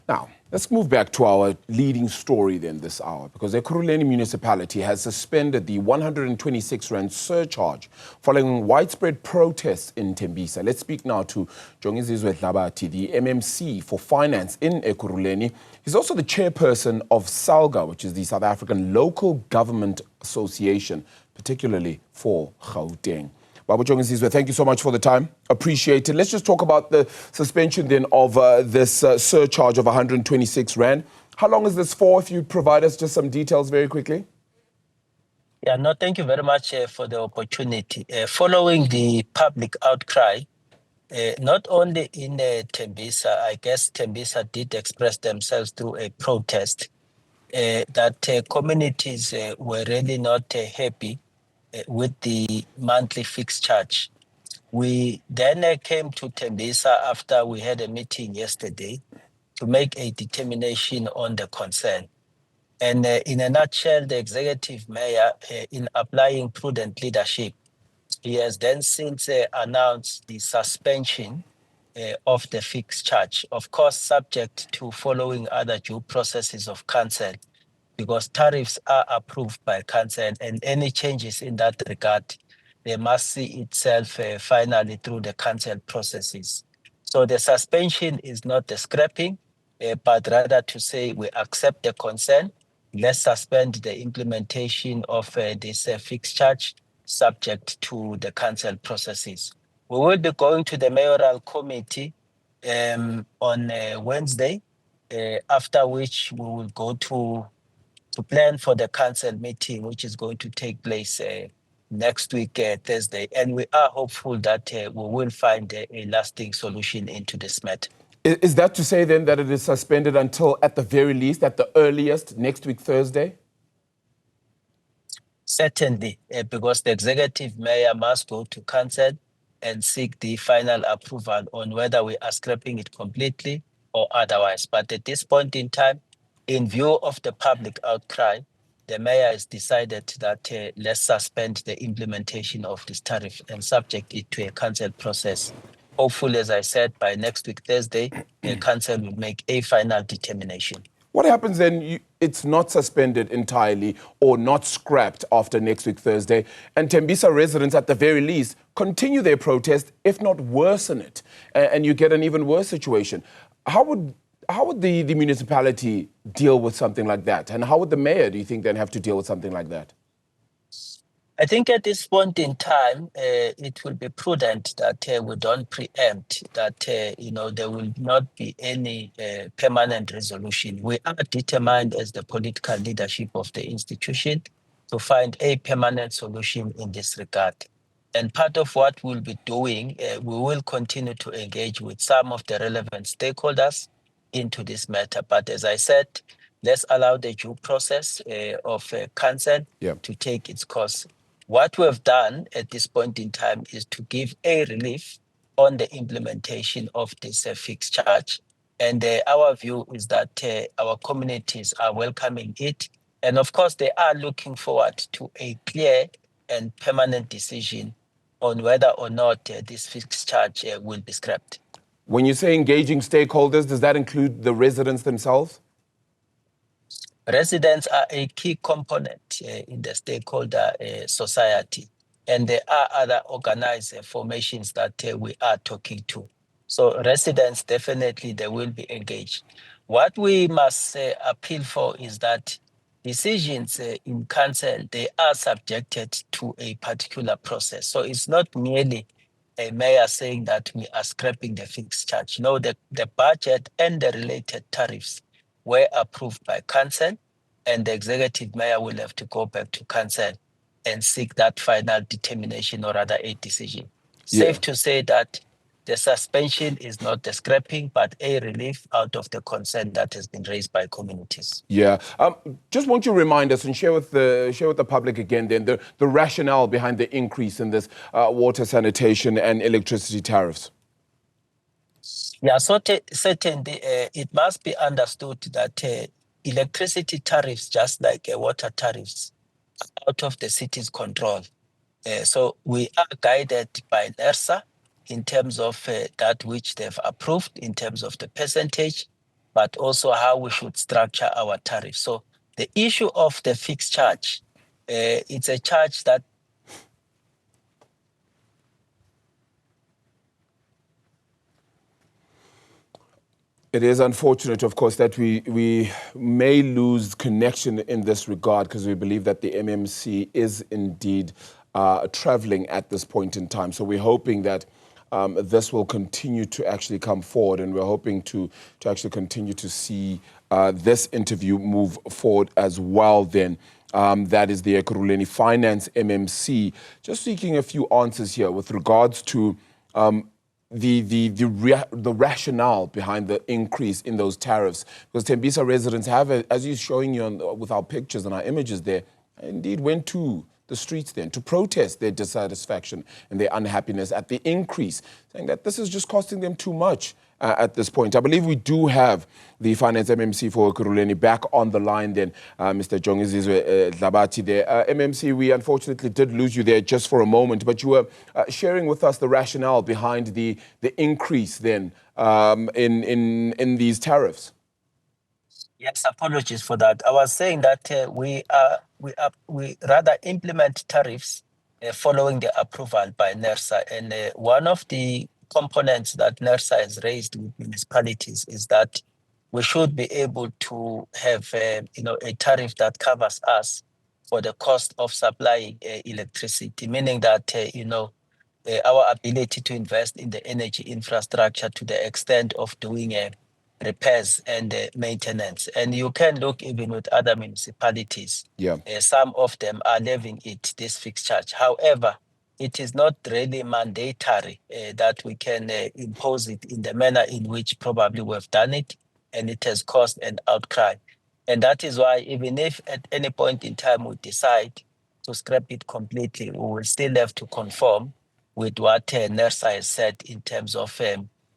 Now, let's move back to our leading story then this hour, because the Ekurhuleni municipality has suspended the 126 rand surcharge following widespread protests in Tembisa. Let's speak now to Jongizizwe Dlabathi, the MMC for Finance in Ekurhuleni. He's also the chairperson of SALGA, which is the South African Local Government Association, particularly for Gauteng. Babu Jongizizwe, thank you so much for the time. Appreciate it. Let's just talk about the suspension then of this surcharge of 126 rand. How long is this for? If you provide us just some details very quickly. Yeah, no, thank you very much for the opportunity. Following the public outcry, not only in Tembisa, I guess Tembisa did express themselves through a protest that communities were really not happy with the monthly fixed charge. We then came to Tembisa after we had a meeting yesterday to make a determination on the concern. And in a nutshell, the executive mayor, in applying prudent leadership, he has then since announced the suspension of the fixed charge, of course, subject to following other due processes of council, because tariffs are approved by council, and any changes in that regard, they must see itself finally through the council processes. So the suspension is not the scrapping, but rather to say we accept the concern. Let's suspend the implementation of this fixed charge subject to the council processes. We will be going to the mayoral committee on Wednesday, after which we will go to plan for the council meeting, which is going to take place next week, Thursday. And we are hopeful that we will find a lasting solution into this matter. Is that to say then that it is suspended until, at the very least, at the earliest, next week, Thursday? Certainly, because the executive mayor must go to council and seek the final approval on whether we are scrapping it completely or otherwise. But at this point in time, in view of the public outcry, the mayor has decided that let's suspend the implementation of this tariff and subject it to a council process. Hopefully, as I said, by next week, Thursday, the council will make a final determination. What happens then? It's not suspended entirely or not scrapped after next week, Thursday, and Tembisa residents, at the very least, continue their protest, if not worsen it, and you get an even worse situation. How would the municipality deal with something like that? And how would the mayor, do you think, then have to deal with something like that? I think at this point in time, it will be prudent that we don't preempt that, there will not be any permanent resolution. We are determined as the political leadership of the institution to find a permanent solution in this regard. And part of what we'll be doing, we will continue to engage with some of the relevant stakeholders into this matter. But as I said, let's allow the due process of council to take its course. What we have done at this point in time is to give a relief on the implementation of this fixed charge. And our view is that our communities are welcoming it. And of course, they are looking forward to a clear and permanent decision on whether or not this fixed charge will be scrapped. When you say engaging stakeholders, does that include the residents themselves? Residents are a key component in the stakeholder society, and there are other organized formations that we are talking to. So residents, definitely, they will be engaged. What we must appeal for is that decisions in council, they are subjected to a particular process. So it's not merely a mayor saying that we are scrapping the fixed charge. No, the budget and the related tariffs were approved by council, and the executive mayor will have to go back to council and seek that final determination, or rather a decision. Safe to say that the suspension is not the scrapping, but a relief out of the concern that has been raised by communities. Yeah. Just want you to remind us and share with the public again then the rationale behind the increase in this water, sanitation and electricity tariffs. Yeah, so certainly it must be understood that electricity tariffs, just like water tariffs, are out of the city's control. So we are guided by NERSA in terms of that which they've approved, in terms of the percentage. but also how we should structure our tariff. So the issue of the fixed charge, it's a charge that it is unfortunate, of course, that we may lose connection in this regard because we believe that the MMC is indeed traveling at this point in time. So we're hoping that this will continue to actually come forward, and we're hoping to actually continue to see this interview move forward as well then. That is the Ekurhuleni Finance MMC. Just seeking a few answers here with regards to the rationale behind the increase in those tariffs, because Tembisa residents have, as he's showing you with our pictures and our images there, indeed went to the streets then to protest their dissatisfaction and their unhappiness at the increase, saying that this is just costing them too much at this point. I believe we do have the Finance MMC for Ekurhuleni back on the line then, Mr. Jongizizwe Dlabathi there. MMC, we unfortunately did lose you there just for a moment, but you were sharing with us the rationale behind the increase then in these tariffs. Yes, apologies for that. I was saying that we rather implement tariffs following the approval by NERSA, and one of the components that NERSA has raised with municipalities is that we should be able to have a tariff that covers us for the cost of supplying electricity, meaning that our ability to invest in the energy infrastructure to the extent of doing repairs and maintenance. And you can look even with other municipalities. Yeah. Some of them are levying this fixed charge. However, it is not really mandatory that we can impose it in the manner in which probably we've done it, and it has caused an outcry. And that is why even if at any point in time we decide to scrap it completely, we will still have to conform with what NERSA has said in terms of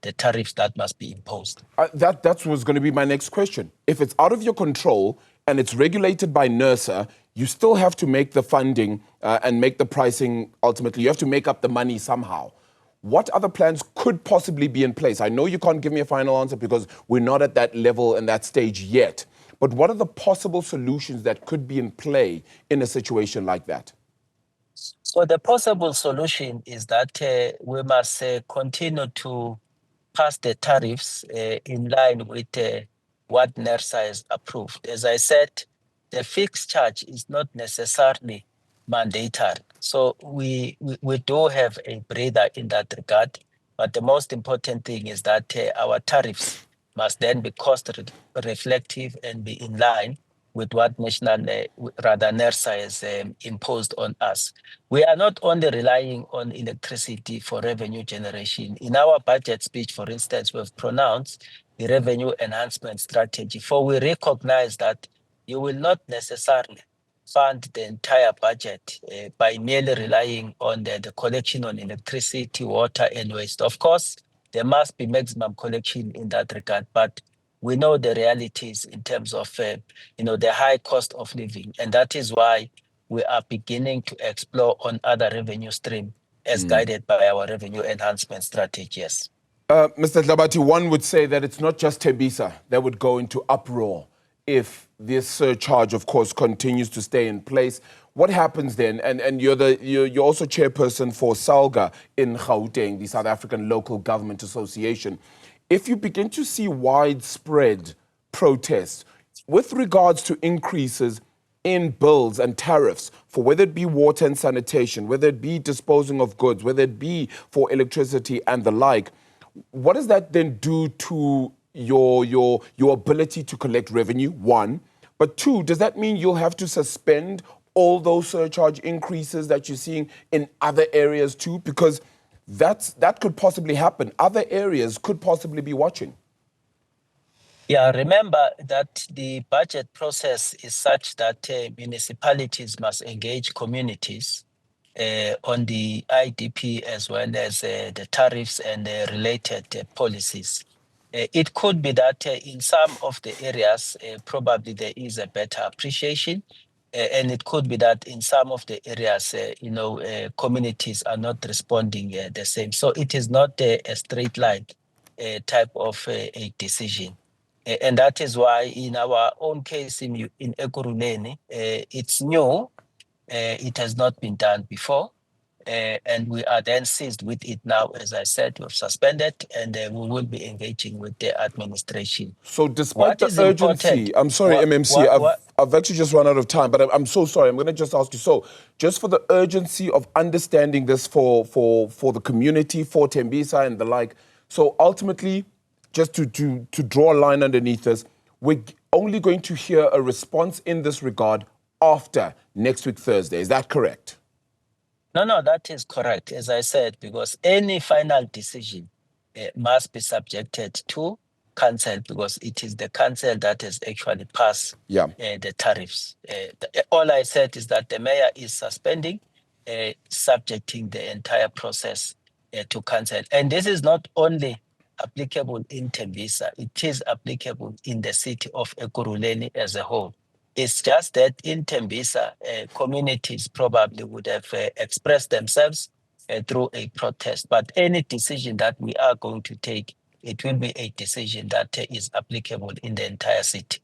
the tariffs that must be imposed. That was going to be my next question. If it's out of your control and it's regulated by NERSA, you still have to make the funding and make the pricing ultimately. You have to make up the money somehow. What other plans could possibly be in place? I know you can't give me a final answer because we're not at that level and that stage yet. But what are the possible solutions that could be in play in a situation like that? So the possible solution is that we must continue to pass the tariffs in line with what NERSA has approved. As I said, the fixed charge is not necessarily mandatory. So we do have a breather in that regard. But the most important thing is that our tariffs must then be cost reflective and be in line with what NERSA has imposed on us. We are not only relying on electricity for revenue generation. In our budget speech, for instance, we've pronounced the revenue enhancement strategy, for we recognize that you will not necessarily fund the entire budget by merely relying on the collection on electricity, water, and waste. Of course, there must be maximum collection in that regard, but we know the realities in terms of the high cost of living, and that is why we are beginning to explore on other revenue streams as guided by our revenue enhancement strategies. Mr. Dlabathi, one would say that it's not just Tembisa that would go into uproar if this surcharge, of course, continues to stay in place. What happens then? And you're also chairperson for SALGA in Gauteng, the South African Local Government Association. If you begin to see widespread protests with regards to increases in bills and tariffs for whether it be water and sanitation, whether it be disposing of goods, whether it be for electricity and the like, what does that then do to your ability to collect revenue, one? But two, does that mean you'll have to suspend all those surcharge increases that you're seeing in other areas too? Because that could possibly happen. Other areas could possibly be watching. Yeah, remember that the budget process is such that municipalities must engage communities on the IDP as well as the tariffs and the related policies. It could be that in some of the areas, probably there is a better appreciation. And it could be that in some of the areas, communities are not responding the same. So it is not a straight line type of a decision. And that is why in our own case in Ekurhuleni, it's new. It has not been done before. And we are then seized with it now. As I said, we've suspended, and we will be engaging with the administration. So despite What the is urgency, important, I'm sorry, MMC, I've actually just run out of time, but I'm so sorry. I'm going to just ask you, so just for the urgency of understanding this for the community, for Tembisa and the like, so ultimately, just to draw a line underneath this, we're only going to hear a response in this regard after next week, Thursday. Is that correct? No, that is correct. As I said, because any final decision must be subjected to council, because it is the council that has actually passed the tariffs. All I said is that the mayor is suspending, subjecting the entire process to council. And this is not only applicable in Tembisa, it is applicable in the city of Ekurhuleni as a whole. It's just that in Tembisa, communities probably would have expressed themselves through a protest. But any decision that we are going to take, it will be a decision that is applicable in the entire city.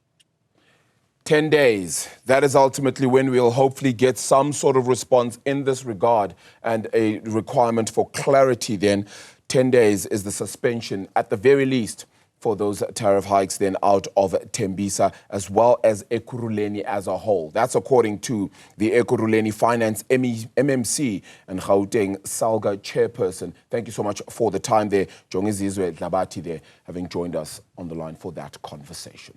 10 days. That is ultimately when we'll hopefully get some sort of response in this regard and a requirement for clarity then. 10 days is the suspension at the very least for those tariff hikes then out of Tembisa as well as Ekurhuleni as a whole. That's according to the Ekurhuleni Finance MMC and Gauteng Salga chairperson. Thank you so much for the time there. Jongizizwe Dlabathi there having joined us on the line for that conversation.